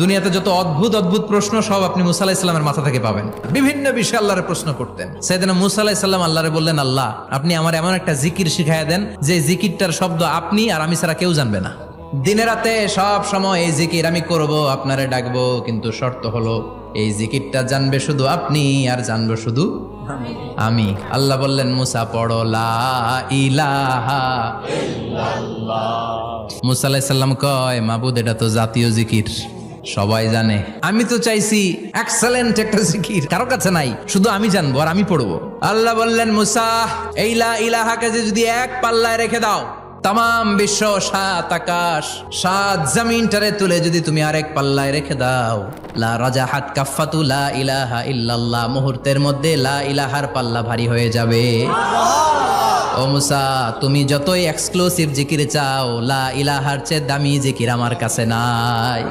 দুনিয়াতে যত অদ্ভুত অদ্ভুত প্রশ্ন সব আপনি মুসা আলাইহিস সালামের মাথা থেকে পাবেন। বিভিন্ন বিষয়ে আল্লাহরে প্রশ্ন করতেন। সাইয়েদনা মুসা আলাইহিস সালাম আল্লাহরে বললেন, আল্লাহ আপনি আমার এমন একটা জিকির শিখাইয়া দেন যে জিকিরটার শব্দ আপনি আর আমি ছাড়া কেউ জানবে না। দিনে রাতে সব সময় এই জিকির আমি করব, আপনারে ডাকবো, কিন্তু শর্ত হলো এই জিকিরটা জানবে শুধু আপনি আর জানবো শুধু আমি। আল্লাহ বললেন, মুসা পড়ো লা ইলাহা ইল্লাল্লাহ। মুসা আলাইহিস সালাম কয়, মাবুদ এটা তো জাতীয় জিকির, সবাই জানে। আমি তো চাইছি এক্সেলেন্ট একটা জিকির, কারো কাছে নাই, শুধু আমি জানবো আর আমি পড়বো। আল্লাহ বললেন, মুসা এই লা ইলাহাকে যদি এক পাল্লায় রেখে দাও, তাম বিশ্ব, 7 আকাশ 7 জমিনটারে তুলে যদি তুমি আরেক পাল্লায় রেখে দাও, লা রাজাহাত কাফাতু লা ইলাহা ইল্লাল্লাহ, মুহূর্তের মধ্যে লা ইলাহার পাল্লা ভারী হয়ে যাবে। ও মুসা, তুমি যতই এক্সক্লুসিভ জিকির চাও, লা ইলাহার চেয়ে দামি জিকির আমার কাছে নাই।